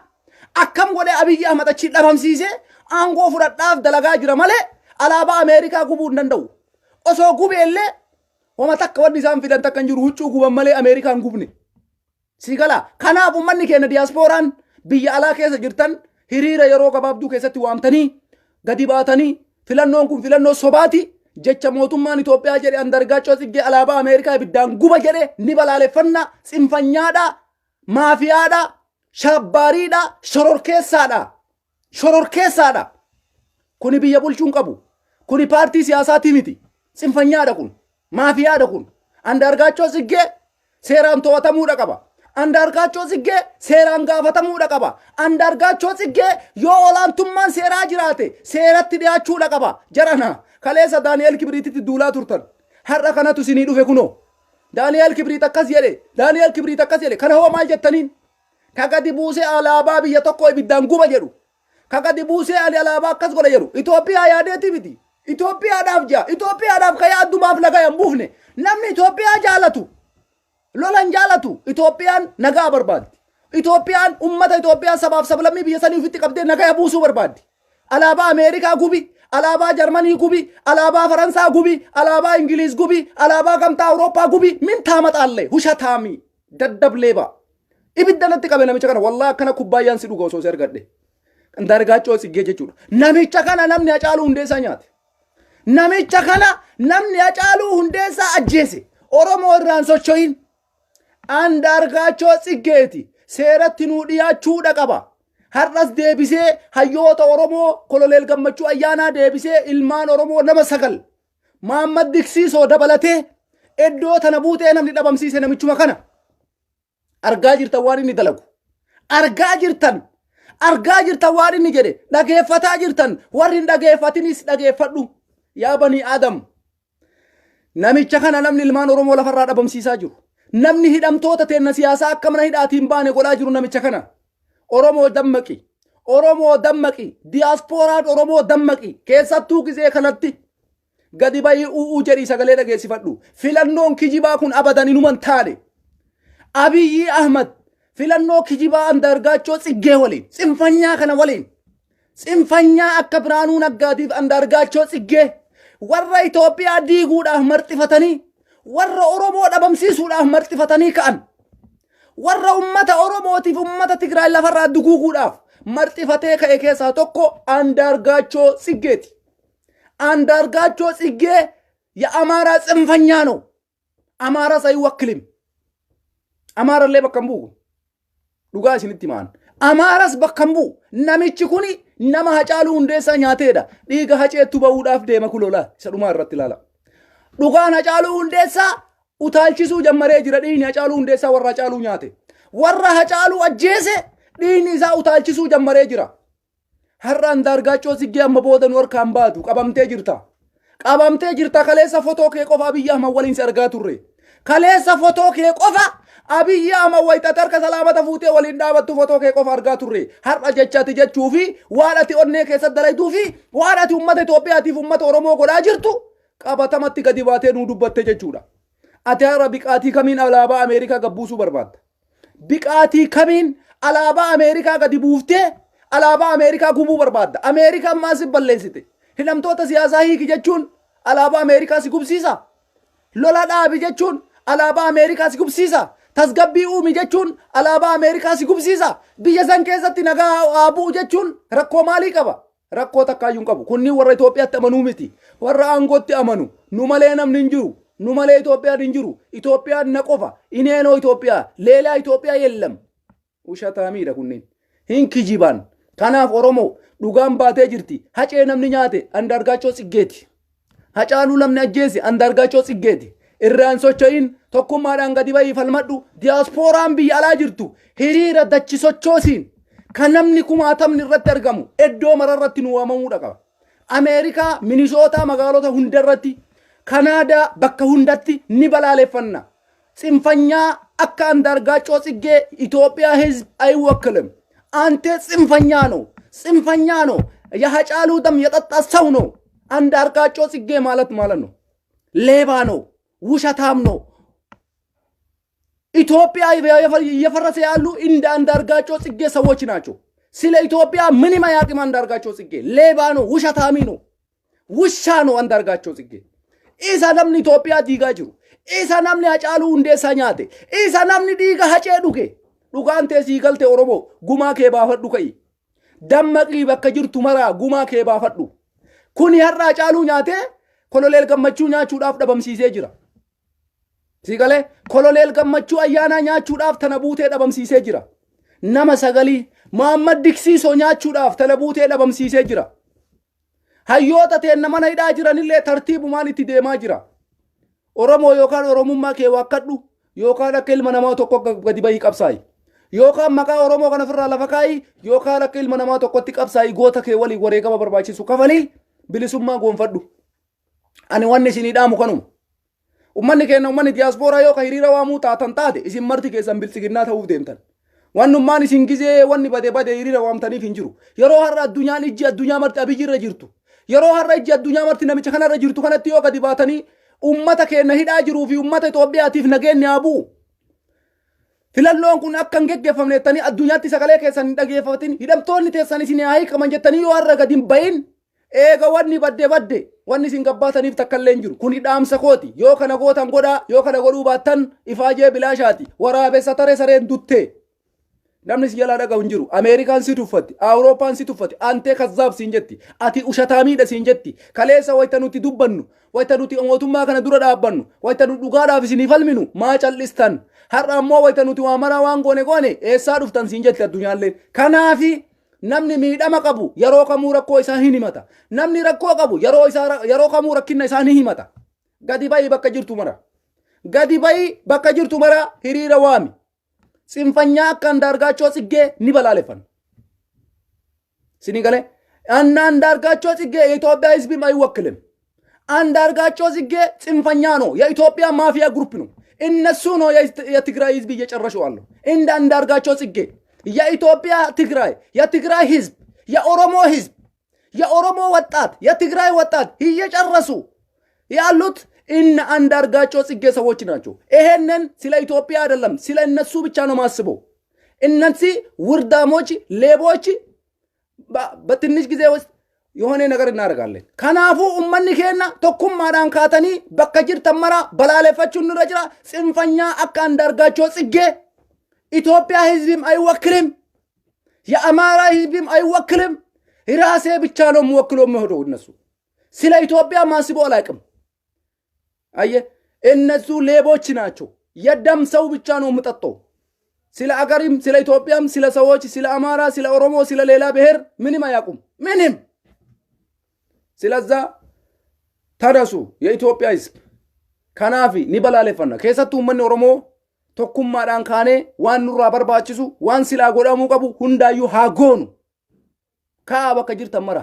akkam godhee abiyyi Ahmad achi dhabamsiisee aangoo fudhadhaaf dalagaa jira malee alaabaa Ameerikaa gubuu hin danda'u. Osoo gubeellee wama takka wanni isaan fidan takka hin jiru huccuu guban malee Ameerikaan gubne. Si gala kanaaf ummanni keenya diyaaspooraan biyya alaa keessa jirtan hiriira yeroo gabaabduu keessatti waamtanii gadi baatanii filannoon kun filannoo sobaati jecha mootummaan Itoophiyaa jedhe Andaargaachoo Tsiggee alaabaa Ameerikaa ibiddaan guba jedhe ni balaaleffanna tsinfanyaadha maafiyaadha shabbaariidha shororkeessaadha kuni biyya bulchuun qabu kuni paartii siyaasaati miti tsinfanyaadha kun maafiyaadha kun Andaargaachoo Tsiggee seeraan to'atamuudha qaba. Andaargaachoo Tsiggee seeraan gaafatamuudha qaba. Andaargaachoo Tsiggee yoo olaantummaan seeraa jiraate seeratti dhiyaachuudha qaba. Jarana kaleessa Daani'eel Kibriititti duulaa turtan. Har'a kanatu isinii dhufe kunoo. Daani'eel Kibriit akkas jedhe. Kana hoo maal jettaniin? Ka gadi buusee alaabaa biyya tokko ibiddaan guba jedhu. Ka gadi buusee alaabaa akkas godha jedhu. Itoophiyaa yaadeeti miti. Itoophiyaadhaaf ka yaaddumaaf laga hin buufne. Namni Itoophiyaa jaalatu. Lolan jaalatu Itoophiyaan nagaa barbaaddi. Itoophiyaan ummata Itoophiyaa sabaaf sablammii biyya sanii ofitti qabdee nagaa buusuu barbaaddi. Alaabaa Ameerikaa gubi, alaabaa Jarmanii gubi, alaabaa Faransaa gubi, alaabaa Ingiliis gubi, alaabaa gamtaa Awurooppaa gubi, min taamaxaallee hushataami daddableeba. Ibidda natti qabe namicha kana wallahi akkana kubbaayyaan si dhuga osoo si argadhe. Andaargaachoo Tsiggee jechuudha. Namicha kana namni Hacaaluu Hundeessaa nyaate. Namicha kana namni Hacaaluu Hundeessaa ajjeese. Oromoo irraan socho'in. Andaargaachoo Tsiggeeti. Seeratti nuu dhiyaachuudha qaba. Har'as deebisee hayyoota Oromoo Koloneel Gammachuu Ayyaanaa deebisee ilmaan Oromoo nama 9 Mahammad Diksiisoo dabalatee iddoo tana buutee namni dhabamsiise namichuma kana. Argaa jirtan waan inni dalagu. Argaa jirtan waan inni jedhe. Dhageeffataa jirtan. Warri hin dhageeffatinis dhageeffadhu. Yaa banii Aadam. Namicha kana namni ilmaan Oromoo lafarraa dhabamsiisaa jiru. Namni hidhamtoota teenna siyaasaa akka mana hidhaatiin baane godhaa jiru namicha kana. Oromoo dammaqi. Oromoo dammaqi. Diyaaspooraan Oromoo dammaqi. Keessattuu gizee kanatti gadi bayii u'uu jedhii sagalee dhageessifadhu. Filannoon kijibaa kun abadan inuman taane. Abiyyi Ahmad filannoo kijibaa Andaargaachoo Tsiggee waliin. Tsinfanyaa kana waliin. Tsinfanyaa akka Biraanuu Naggaatiif Andaargaachoo Tsiggee. Warra Itoophiyaa diiguudhaaf marxifatanii. Warra Oromoo dhabamsiisuudhaaf marxifatanii ka'an. Warra ummata Oromootiif ummata Tigraay lafarraa duguuguudhaaf marxifatee ka'e keessaa tokko Andaargaachoo Tsiggeeti. Andaargaachoo Tsiggee የአማራ ጽንፈኛ ነው። አማራ ሳይወክልም አማራ ላይ በከምቡ ዱጋ ሲንት ማን አማራስ በከምቡ ነሚች ኩኒ ነማ ሀጫሉ እንዴሳ ኛቴዳ ዲጋ ሀጨቱ በውዳፍ ደመ ኩሎላ ሰዱማ ረት ላላ ዱጋን ሀጫሉ እንዴሳ ኡታልቺሱ ጀመረ ጅረ ዲኒ ሀጫሉ እንዴሳ ወራ ሀጫሉ ኛቴ ወራ ሀጫሉ አጄሴ ዲኒ ዛ ኡታልቺሱ ጀመረ ጅራ ሀራ አንዳርጋቾ ሲጌ አመቦደን ወር ካምባቱ ቀበምቴ ጅርታ ከሌሳ ፎቶ ከቆፋ ቢያ ማወሊን ሰርጋ ቱሬ ከሌሳ ፎቶ ከቆፋ አብያ ማወይ ተተር ከሰላመተ ፉቴ ወሊን ዳበቱ ፎቶ ከቆፋ አርጋ ቱሬ ሀራ ጀቻት ጀቹፊ ዋላቲ ኦኔ ከሰደላይቱፊ ዋላቲ ኡመተ ኢትዮጵያቲፍ ኡመተ ኦሮሞ ጎዳ ጅርቱ ቀበተመት ገዲባቴ ኑ ዱበተ ጀቹዳ አታራ ቢቃቲ ከሚን አላባ አሜሪካ ገቡሱ በርባድ ቢቃቲ ከሚን አላባ አሜሪካ ገዲቡፍቴ አላባ አሜሪካ ጉቡ በርባድ አሜሪካ ማስ በለሲቴ hidhamtoota siyaasaa hiiki jechuun alaabaa Ameerikaa si gubsiisa. Lola dhaabi jechuun alaabaa Ameerikaa si gubsiisa. Tasgabbii uumi jechuun alaabaa Ameerikaa si gubsiisa. Biyya san keessatti nagaa aabuu jechuun rakkoo maalii qaba? Rakkoo takkaayyuu hin qabu. Kunniin warra Itoophiyaatti amanuu miti. Warra aangootti amanu. Nu malee namni hin jiru. Nu malee Itoophiyaan hin jiru. Itoophiyaan na qofa. Ineenoo Itoophiyaa. Leelaa Itoophiyaa yellam. Ushataamiidha kunniin. Hin kijibaan. Kanaaf Oromoo dhugaan baatee jirti. Hacee namni nyaate Andaargaachoo Tsiggeeti. Hacaaluu namni ajjeese Andaargaachoo Tsiggeeti. Irraan socho'in tokkummaadhaan gadi bayii falmadhu diyaaspooraan biyya alaa jirtu hiriira dachi sochoosiin kan namni kumaatamni irratti argamu iddoo mararratti nu waamamuudha qaba. Ameerikaa Minisootaa magaalota hundarratti Kanaadaa bakka hundatti ni balaaleffanna. Tsinfanyaa akka Andaargaachoo Tsiggee Itoophiyaa hizb አይወክልም። አንተ ጽንፈኛ ነው የሀጫሉ ደም የጠጣ ሰው ነው አንዳርጋቸው ጽጌ ማለት ነው ሌባ ነው ውሸታም ነው ኢትዮጵያ እየፈረሰ ያሉ እንደ አንዳርጋቸው ጽጌ ሰዎች ናቸው ስለ ኢትዮጵያ ምንም አያውቅም አንዳርጋቸው ጽጌ ሌባ ነው ውሸታሚ ነው ውሻ ነው አንዳርጋቸው ጽጌ ኢሳ namni ኢትዮጵያ ዲጋ ጅሩ ኢሳ namni ሀጫሉ እንዴሳ ኛቴ ኢሳ namni ዲጋ ሀጨ ዱኬ ዱጋንቴ ሲገልቴ ኦሮሞ ጉማ ከባፈዱ ከይ dammaqii bakka jirtu mara gumaa kee baafadhu kun har'a Hacaaluu nyaate koloneel gammachuu nyaachuudhaaf dhabamsiisee jira sigalee koloneel gammachuu ayyaanaa nyaachuudhaaf tana buutee dhabamsiisee jira nama sagalii Mahammad Diksiisoo nyaachuudhaaf tana buutee dhabamsiisee jira hayyoota teen mana hidhaa jiranillee tartiibumaan itti deemaa jira Oromoo yookaan Oromummaa kee waakkadhu yookaan akka ilma namaa tokko gadi bahii qabsaayi yookaan maqaa Oromoo kana ofirraa lafa kaayi yookaan akka ilma namaa tokkotti qabsaayi goota kee walii wareegama barbaachisu kafalii bilisummaa goonfadhu. Ani wanni isinii dhaamu kanuma. Ummanni keenya ummanni diyaaspoora yoo ka hiriira waamuu taatan taate isin marti keessan bilisiginnaa ta'uuf deemtan. Wannummaan isin gizee wanni badee hiriira waamtaniif hin jiru. Yeroo har'a addunyaan ijji addunyaa marti abiyyirra jirtu. Yeroo har'a ijji addunyaa marti namicha kanarra jirtu kanatti yoo gadi baatanii ummata keenya hidhaa jiruu fi ummata Itoophiyaatiif nageenyi haabuu. Filannoon kun akka hin geggeeffamnettanii addunyaatti sagalee keessan hin dhageeffatin hidhamtoonni teessan isin hiikaman jettanii yoo har'a gadi hin bahin eega wanni badde wanni isin gabbaataniif takkallee hin jiru kuni dhaamsa kooti yoo kana gootan godhaa yoo kana godhuu baattan ifaajee bilaashaati waraabessa taree sareen duttee namni si jalaa dhaga'u hin jiru ameerikaan si tuffatti awurooppaan si tuffatti antee kazzaab siin jetti ati ushataamiidha siin jetti kaleessa wayta nuti dubbannu wayta nuti mootummaa kana dura dhaabbannu wayta nu dhugaadhaaf isinii falminu maa callistan har'a ammoo wayta nuti waa maraa waan goone eessaa dhuftan siin jetti addunyaallee kanaafi namni miidhama qabu yeroo kamuu rakkoo isaa hin himata namni rakkoo qabu yeroo kamuu rakkinna isaa ni himata gadi bayi bakka jirtu mara hiriira waami Sinfanya akka Andaargaachoo Tsiggee ni balaaleffanna. Sinigale Andaargaachoo Tsiggee የኢትዮጵያ ህዝብም አይወክልም። አንዳርጋቸው ጽጌ ጽንፈኛ ነው። የኢትዮጵያ ማፊያ ግሩፕ ነው። እነሱ ነው የትግራይ ህዝብ እየጨረሱ ያለው። እንደ አንዳርጋቸው ጽጌ የኢትዮጵያ የትግራይ ህዝብ የኦሮሞ ወጣት የትግራይ ወጣት እየጨረሱ ያሉት እነ አንዳርጋቸው ጽጌ ሰዎች ናቸው። ይሄንን ስለ ኢትዮጵያ አይደለም ስለ እነሱ ብቻ ነው ማስበው። እነዚህ ውርዳሞች ሌቦች በትንሽ ጊዜ ውስጥ የሆነ ነገር እናደርጋለን። ከናፉ ኡመኒ ኬና ቶኩማዳን ካተኒ በከጅር ተመራ በላለፈቹን ረጅራ ጽንፈኛ አካ አንዳርጋቸው ጽጌ ኢትዮጵያ ህዝብም አይወክልም። የአማራ ህዝብም አይወክልም። ራሴ ብቻ ነው ወክሎ መሆዶ እነሱ ስለ ኢትዮጵያ ማስቦ አላቅም። አየ እነሱ ሌቦች ናቸው። የደም ሰው ብቻ ነው የምጠጣው። ስለ አገሪም ስለ ኢትዮጵያም ስለ ሰዎች ስለ አማራ ስለ ኦሮሞ ስለ ሌላ ብሔር ምንም አያቁም። ምንም ስለዛ ተነሱ የኢትዮጵያ ህዝብ ከናፊ ኒበላለፈና ከሰቱ መን ኦሮሞ ቶኩማዳን ካኔ ዋን ኑራ በርባችሱ ዋን ሲላ ጎዳሙ ቀቡ ሁንዳዩ ሃጎኑ ካበከ ጅርተመራ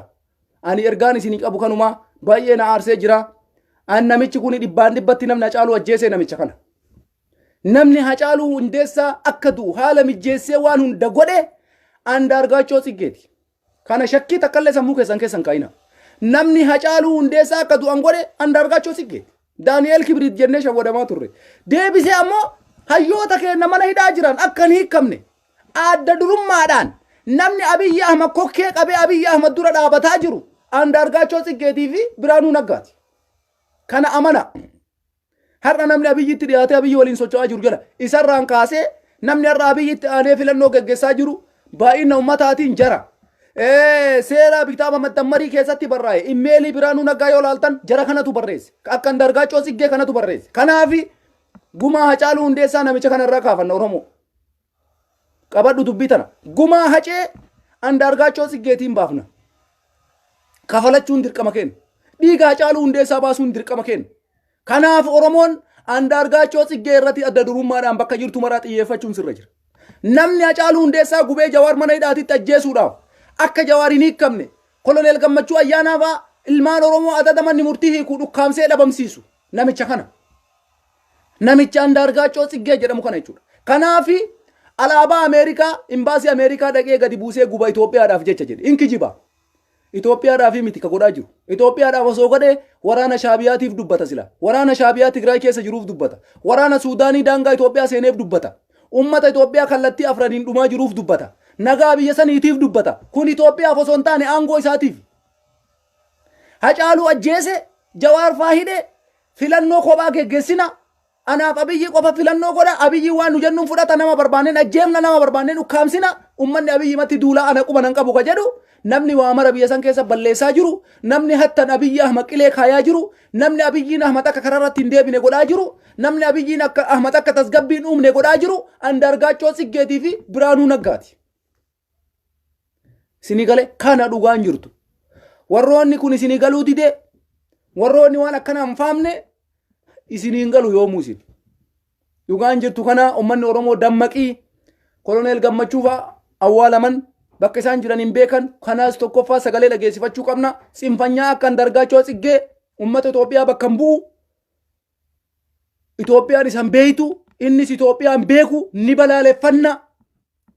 አኒ ኤርጋኒ ሲኒ ቀቡ ከኑማ ባየና አርሴ ጅራ annamichi kuni dhibbaan dhibbatti namni hacaaluu ajjeesee namicha kana namni hacaaluu hundeessaa akka du'u haala mijjeessee waan hunda godhe Andaargaachoo Tsiggeeti kana shakkii takkallee sammuu keessan kaayina namni hacaaluu hundeessaa akka du'an godhe Andaargaachoo Tsiggeeti Daani'eel Kibriit jennee shawwadamaa turre deebisee ammoo hayyoota keenya mana hidhaa jiran akka hin hiikamne adda durummaadhaan namni Abiyyi Ahmad kokkee qabee Abiyyi Ahmad dura dhaabataa jiru Andaargaachoo Tsiggeetii fi Biraanuu Naggaati kana amana har'a namni Abiyyitti dhiyaatee Abiyyi waliin socho'aa jiru jala isarraan kaasee namni har'a Abiyyitti aanee filannoo gaggeessaa jiru baay'ina ummataatiin jara seera bitaama maxxanmarii keessatti barraa'e immeelii Biraanuu Naggaa yoo laaltan jara kanatu barreesse akka Andaargaachoo Tsiggee kanatu barreesse kanaafi gumaa hacaaluu hundeessaa namicha kanarraa kaafanna Oromoo qabadhu dubbii tana gumaa hacee Andaargaachoo Tsiggeetiin baafna kafalachuun dirqama keenya dhiiga hacaaluu hundeessaa baasuun dirqama keenya kanaaf Oromoon Andaargaachoo Tsiggee irratti adda durummaadhaan bakka jirtu maraa xiyyeeffachuun sirra jira namni hacaaluu hundeessaa gubee Jawaar mana hidhaatitti ajjeesuudhaaf akka Jawaar hin hiikamne Koloneel Gammachuu Ayyaanaa fa'aa ilmaan Oromoo adadamanni murtii hiikuu dhukkaamsee dhabamsiisu namicha kana namicha Andaargaachoo Tsiggee jedhamu kana jechuudha kanaafi alaabaa Ameerikaa imbaasii Ameerikaa dhaqee gadi buusee guba Itoophiyaadhaaf jecha jedhe inkijiba Itoophiyaadhaaf miti ka godhaa jiru Itoophiyaadhaaf osoo godhee waraana Shaabiyaatiif dubbata sila waraana Shaabiyaa Tigraay keessa jiruuf dubbata waraana Suudaanii daangaa Itoophiyaa seeneef dubbata ummata Itoophiyaa kallattii afraniin dhumaa jiruuf dubbata nagaa biyya saniitiif dubbata kun Itoophiyaaf osoo hin taane aangoo isaatiif hacaaluu ajjeese Jawaar faahidhe filannoo kophaa geggeessina anaaf Abiyyi qofa filannoo godha Abiyyi waan nu jennuun fudhata nama barbaanneen ajjeemna nama barbaanneen ukkaamsina ummanni Abiyyi matti duulaa ana quba nan qabu ka jedhu namni waa mara biyya san keessa balleessaa jiru namni hattan Abiyyi Ahmad qilee kaayaa jiru namni Abiyyiin Ahmad akka kararratti hin deebine godhaa jiru namni Abiyyiin akka Ahmad akka tasgabbiin uumne godhaa jiru Andaargaachoo Tsiggeetii fi Biraanuu Naggaati sinigale kana dhugaan jirtu warroonni kun isinii galuu dide warroonni waan akkana hin faamne isiniin galu yoomuu isin dhugaan jirtu kana ummanni Oromoo dammaqii Koloneel Gammachuu fa'aa awwaalaman bakka isaan jiran hin beekan kanaas tokkoffaa sagalee dhageessifachuu qabna sinfanyaa akka Andaargaachoo Tsiggee ummata Itoophiyaa bakka hin bu'u Itoophiyaan isan beeytu innis Itoophiyaan beeku ni balaaleffanna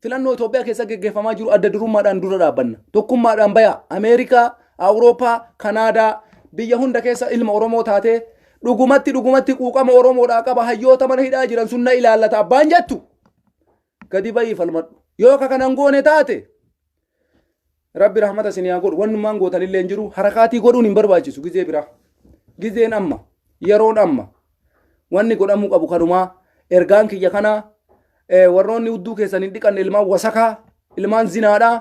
filannoo Itoophiyaa keessa geggeeffamaa jiru adda durummaadhaan dura dhaabbanna tokkummaadhaan baya Ameerikaa Awurooppaa Kanaadaa biyya hunda keessa ilma Oromoo taatee dhugumatti quuqama Oromoodhaa qaba hayyoota mana hidhaa jiran sunna ilaallata abbaan jettu gadi bayii falmadhu yoo ka kanan goone taate rabbi rahmata isinii haa godhu wannumaan gootanillee hin jiru harakaatii godhuun hin barbaachisu gizee bira gizeen amma yeroon amma wanni godhamuu qabu kanumaa ergaan kiyya kana warroonni hudduu keessan hin dhiqanne ilmaan wasakaa ilmaan zinaadhaa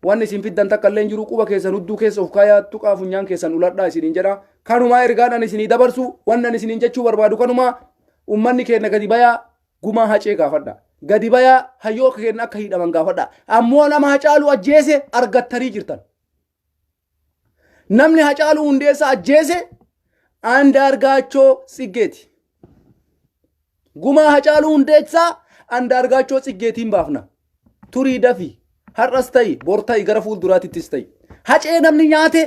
wanni isin fiddan takka illee hin jiru quba keessan hudduu keessa of kaayaa tuqaa funyaan keessan uladhaa isiniin jedha kanumaa ergaadhaan isinii dabarsu wannan isiniin jechuu barbaadu kanumaa ummanni keenya gadi bayaa gumaa hacee gaafadha gadi bayaa hayyoo keenya akka hidhaman gaafadha ammoo nama Hacaaluu ajjeese argattanii jirtan namni Hacaaluu Hundeessaa ajjeese Andaargaachoo Tsiggeeti gumaa Hacaaluu Hundeessaa Andaargaachoo Tsiggeetiin baafna turii dafi har'as ta'i bor ta'i gara fuulduraatittis ta'i hacee namni nyaate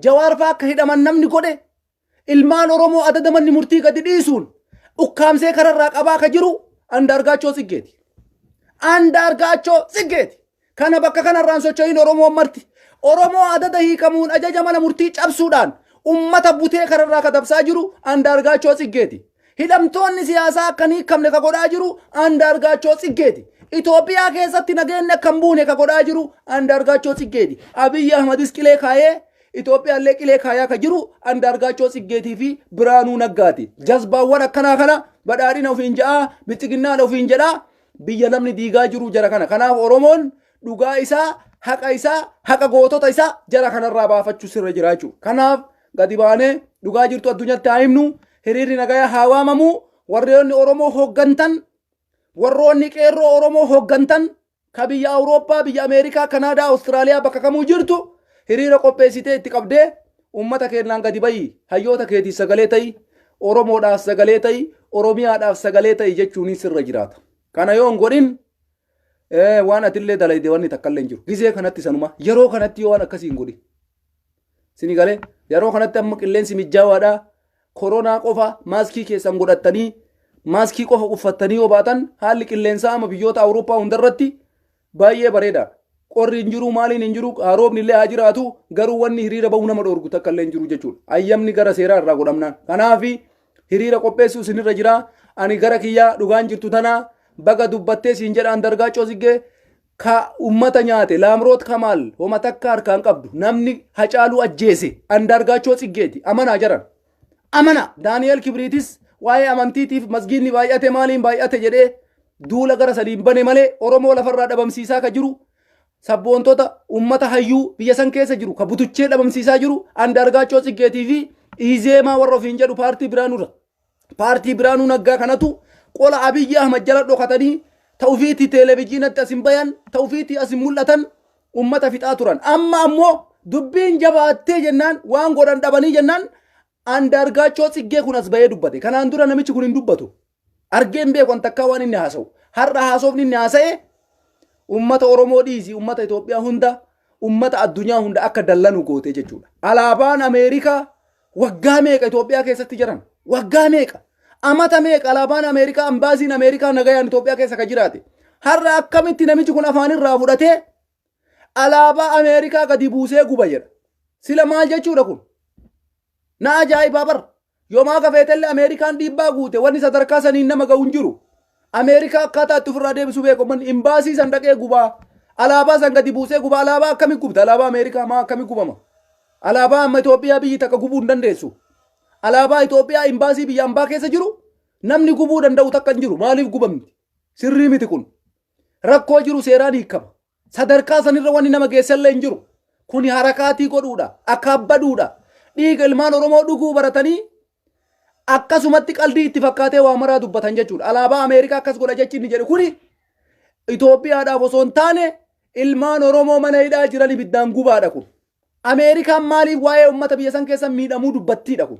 Jawaar fa'aa akka hidhaman namni godhe ilmaan Oromoo adadamanni murtii gadi dhiisuun ukkaamsee kararraa qabaa ka jiru Andaargaachoo Tsiggeeti. Andaargaachoo Tsiggeeti. Kana bakka kanarraan socho'iin Oromoo marti. Oromoo adada hiikamuun ajaja mana murtii cabsuudhaan ummata butee kararraa katabsaa jiru Andaargaachoo Tsiggeeti. Hidhamtoonni siyaasaa akkan hiikamne ka godhaa jiru Andaargaachoo Tsiggeeti. Itoophiyaa keessatti nageenyi akkan buune ka godhaa jiru Andaargaachoo Tsiggeeti. Abiyyi Ahmadis qilee kaayee Itoophiyaallee qilee kaayaa ka jiru Andaargaachoo Tsiggeetii fi Biraanuu Naggaati. Jazbaawwan akkanaa kana badhaadhina ofiin jedhaa bilchiginnaan ofiin jedhaa biyya namni diigaa jiru jara kana. Kanaaf Oromoon dhugaa isaa haqa gootota isaa jara kanarraa baafachuu sirra jira jechuudha. Kanaaf gadi baanee dhugaa jirtu addunyaatti haa himnu hiriirri nagayaa haa waamamu warroonni Oromoo hooggantan warroonni qeerroo Oromoo hooggantan ka biyya Awurooppaa biyya Ameerikaa Kanaadaa Awustiraaliyaa bakka kamuu jirtu hiriira qopheessitee itti qabdee ummata keenyaan gadi bayi hayyoota keetii sagalee ta'i Oromoodhaaf sagalee ta'i Oromiyaadhaaf sagalee ta'i jechuun sirra jiraata. Kana yoo hin godhin waan atillee dalayde wanni takka illee hin jiru. Gizee kanatti sanuma yeroo kanatti yoo waan akkasii hin godhin. Sini galee yeroo kanatti amma qilleensi mijjaawaadha. Koronaa qofa maaskii keessan godhattanii maaskii qofa uffattanii yoo baatan haalli qilleensaa amma biyyoota Awurooppaa hundarratti baay'ee bareeda. Qorri hin jiru maaliin hin jiru roobni illee haa jiraatu garuu wanni hiriira bahuu nama dhoorgu takka illee hin jiru jechuudha. Ayyamni gara seeraa irraa godhamnaan. Kanaaf hiriira qopheessuu isinirra jira. Ani gara kiyyaa dhugaan jirtu tanaa baga dubbattee siin jedha Andaargaachoo Tsiggee ka ummata nyaate Laamroot Kamaal homa takka harkaan qabdu namni Hacaaluu ajjeese Andaargaachoo Tsiggeeti amanaa jaran. Amana Daani'eel Kibriitis waa'ee amantiitiif masgiinni baay'ate maaliin baay'ate jedhee duula gara sadiin bane malee Oromoo lafarraa dhabamsiisaa ka jiru sabboontota ummata hayyuu biyya san keessa jiru ka butuchee dhabamsiisaa jiru Andaargaachoo Tsiggeetii fi Izeemaa warra ofiin jedhu paartii Biraanuu paartii Biraanuu Naggaa kanatu qola Abiyyi Ahmad jala dhokatanii ta'ufiitii televezyiinatti asin bayan ta'ufiitii asin mul'atan ummata fixaa turan. Amma ammoo dubbiin jabaattee jennaan waan godhan dhabanii jennaan Andaargaachoo Tsiggee kun as bahee dubbate. Kanaan dura namichi kun hin dubbatu. Argeen beekon takkaa waan inni haasa'u. Har'a haasofni inni haasa'e ummata Oromoo dhiisi ummata Itoophiyaa hunda ummata addunyaa hunda akka dallanu goote jechuudha. Alaabaan Ameerikaa waggaa meeqa Itoophiyaa keessatti jiran? Waggaa meeqa? Amata meeqa alaabaan Ameerikaa ambaasiin Ameerikaa nagayaan Itoophiyaa keessa ka jiraate? Har'a akkamitti namichi kun afaan irraa fudhatee alaabaa Ameerikaa gadi buusee guba jedha. Sila maal jechuudha kun? Na ajaa'ibaa bara. Yoomaa kafeetellee Ameerikaan dhiibbaa guute wanni sadarkaa saniin nama ga'u hin jiru. Ameerikaa akkaataa itti ofirraa deebisuu beeku man imbaasii san dhaqee gubaa alaabaa san gadi buusee gubaa alaabaa akkamii gubta alaabaa Ameerikaa maa akkamii gubama alaabaa amma Itoophiyaa biyyi takka gubuu hin dandeessu alaabaa Itoophiyaa imbaasii biyya ambaa keessa jiru namni gubuu danda'u takka hin jiru maaliif gubamti sirrii miti kun rakkoo jiru seeraan hiikama sadarkaa sanirra wanni nama geessallee hin jiru kuni harakaatii godhuudha akaabbaduudha dhiiga ilmaan Oromoo dhuguu baratanii akkasumatti qaldii itti fakkaatee waa maraa dubbatan jechuudha. Alaabaa Ameerikaa akkas godha jechi inni jedhu kuni Itoophiyaadhaaf osoo hin taane ilmaan Oromoo mana hidhaa jiran ibiddaan gubaadha kun. Ameerikaan maaliif waa'ee uummata biyya san keessa miidhamuu dubbattiidha kun.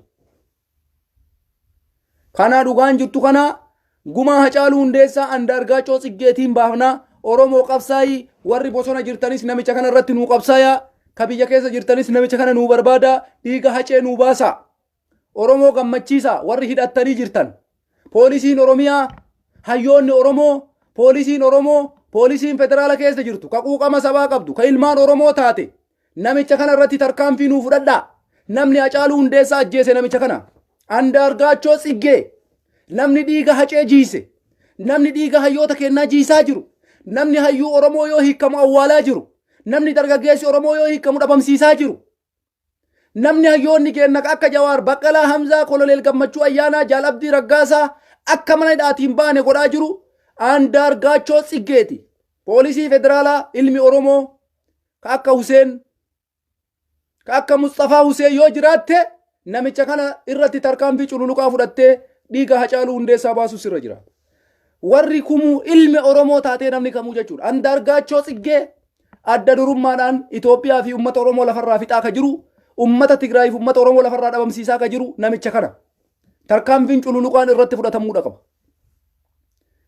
Kana dhugaan jirtu kana gumaa Hacaaluu Hundeessaa Andaargaachoo Tsiggeetiin baafnaa Oromoo qabsaayii warri bosona jirtanis namicha kana irratti nuu qabsaayaa ka biyya keessa jirtanis namicha kana nuu barbaada dhiiga hacee nuu baasa. Oromoo gammachiisa warri hidhattanii jirtan poolisiin Oromiyaa hayyoonni Oromoo poolisiin federaala keessa jirtu ka quuqama sabaa qabdu ka ilmaan Oromoo taate namicha kana irratti tarkaanfii nuu fudhadhaa namni Hacaaluu Hundeessaa ajjeese namicha kana Andaargaachoo Tsiggee namni dhiiga hacee jiise namni dhiiga hayyoota kennaa jiisaa jiru namni hayyuu Oromoo yoo hiikamu awwaalaa jiru namni dargaggeessi Oromoo yoo hiikamu dhabamsiisaa jiru. Namni hayyoonni kenna akka Jawaar Baqqalaa Hamzaa Koloneel Gammachuu Ayyaanaa Jaal Abdii Raggaasaa akka mana hidhaatiin baane godhaa jiru Andaargaachoo Tsiggeeti. Poolisii federaalaa ilmi Oromoo ka akka Huseen ka akka Mustafaa Huseen yoo jiraatte namicha kana irratti tarkaanfii cululuqaa fudhattee dhiiga Hacaaluu Hundeessaa baasuus irra jira. Warri kumuu ilmi Oromoo taatee namni kamuu jechuudha. Andaargaachoo Tsiggee adda durummaadhaan Itoophiyaa fi uummata Oromoo lafarraa fixaa ka jiru, uummata Tigraay fi uummata Oromoo lafarraa dhabamsiisaa ka jiru namicha kana. Tarkaanfiin cululuqaan irratti fudhatamuudha qaba.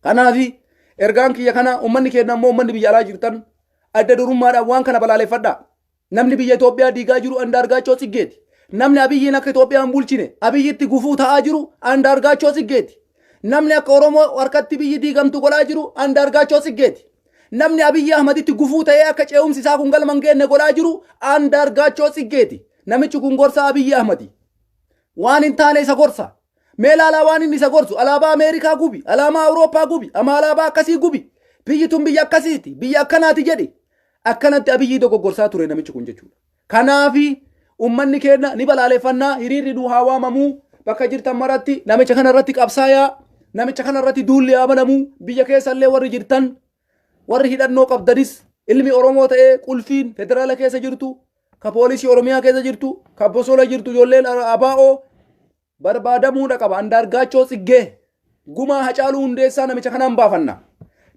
Kanaafi ergaan kiyya kana uummanni keenya immoo uummanni biyya alaa jirtan adda durummaadhaan waan kana balaaleffadhaa. Namni biyya Itoophiyaa diigaa jiru Andaargaachoo Tsiggeeti. Namni Abiyyiin akka Itoophiyaan bulchine Abiyyitti gufuu ta'aa jiru Andaargaachoo Tsiggeeti. Namni akka Oromoo harkatti biyyi diigamtu godhaa jiru Andaargaachoo Tsiggeeti. Namni Abiyyi Ahmaditti gufuu ta'ee akka ce'umsi isaa kun galma hin geenne godhaa jiru Andaargaachoo Tsiggeeti. Namichi kun gorsa Abiyyi Ahmadi. Waan hin taane isa gorsa. Mee ilaalaa waan inni isa gorsu alaabaa Ameerikaa gubi, alaabaa Awurooppaa gubi, alaabaa akkasii gubi. Biyyi tun biyya akkasiiti, biyya akkanaati jedhi. Akkanatti Abiyyi dogoggorsaa ture namichi kun jechuudha. Kanaafi ummanni keenya ni balaaleffannaa, hiriirri nu haa waamamuu, bakka jirtan maratti namicha kana irratti qabsaayaa, namicha kana irratti duulli haa banamuu, biyya keessallee warri jirtan, warri hidhannoo qabdanis ilmi Oromoo ta'ee qulfiin federaala keessa jirtu, ka poolisii Oromiyaa keessa jirtu, ka bosona jirtu ijoolleen abaa'oo barbaadamuudha qaba. Andaargaachoo Tsiggee gumaa Hacaaluu Hundeessaa namicha kanaan baafanna.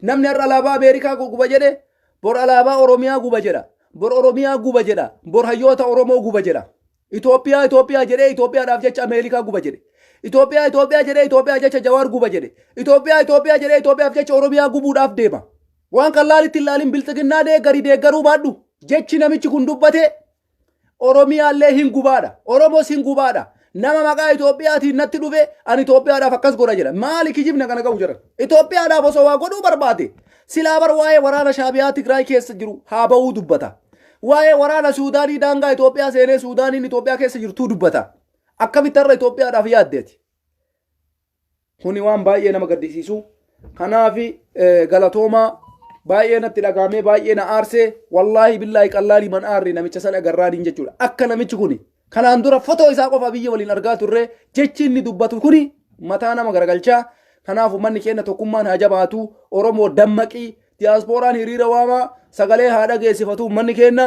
Namni har'a alaabaa Ameerikaa guba jedhe bor alaabaa Oromiyaa guba jedha. Bor Oromiyaa guba jedha. Bor hayyoota Oromoo guba jedha. Itoophiyaa jedhee Itoophiyaadhaaf jecha Ameerikaa guba jedhe. Itoophiyaa jedhee Itoophiyaa jecha Jawaar guba jedhe. Itoophiyaa jedhee Itoophiyaaf jecha Oromiyaa gubuudhaaf deema. Waan kallaalitti ilaalin bilxiginnaa deeggaruu baadhu. Jechi namichi kun dubbate Oromiyaallee hin gubaadha. Oromoos hin gubaadha. Nama maqaa Itoophiyaatiin natti dhufe ani Itoophiyaadhaaf akkas godha jedha. Maali kijibna kana qabu jira? Itoophiyaadhaaf osoo waa godhuu barbaade silaa bar waa'ee waraana Shaabiyaa Tigraay keessa jiru haa ba'uu dubbata. Waa'ee waraana Suudaanii daangaa Itoophiyaa seenee Suudaaniin Itoophiyaa keessa jirtuu dubbata. Akkamitti har'a Itoophiyaadhaaf yaaddeeti? Kuni waan baay'ee nama gaddisiisu. Kanaafi galatoomaa baay'ee natti dhagaamee baay'ee na aarsee wallaahi billaahi qallaalii man aarre namicha sana agarraaniin jechuudha. Akka namichi kuni kanaan dura fotoo isaa qofa biyya waliin argaa turre jechi inni dubbatu kuni mataa nama garagalchaa. Kanaaf uummanni keenya tokkummaan haa jabaatu. Oromoo dammaqii diyaaspooraan hiriira waamaa sagalee haa dhageessifatu uummanni keenya.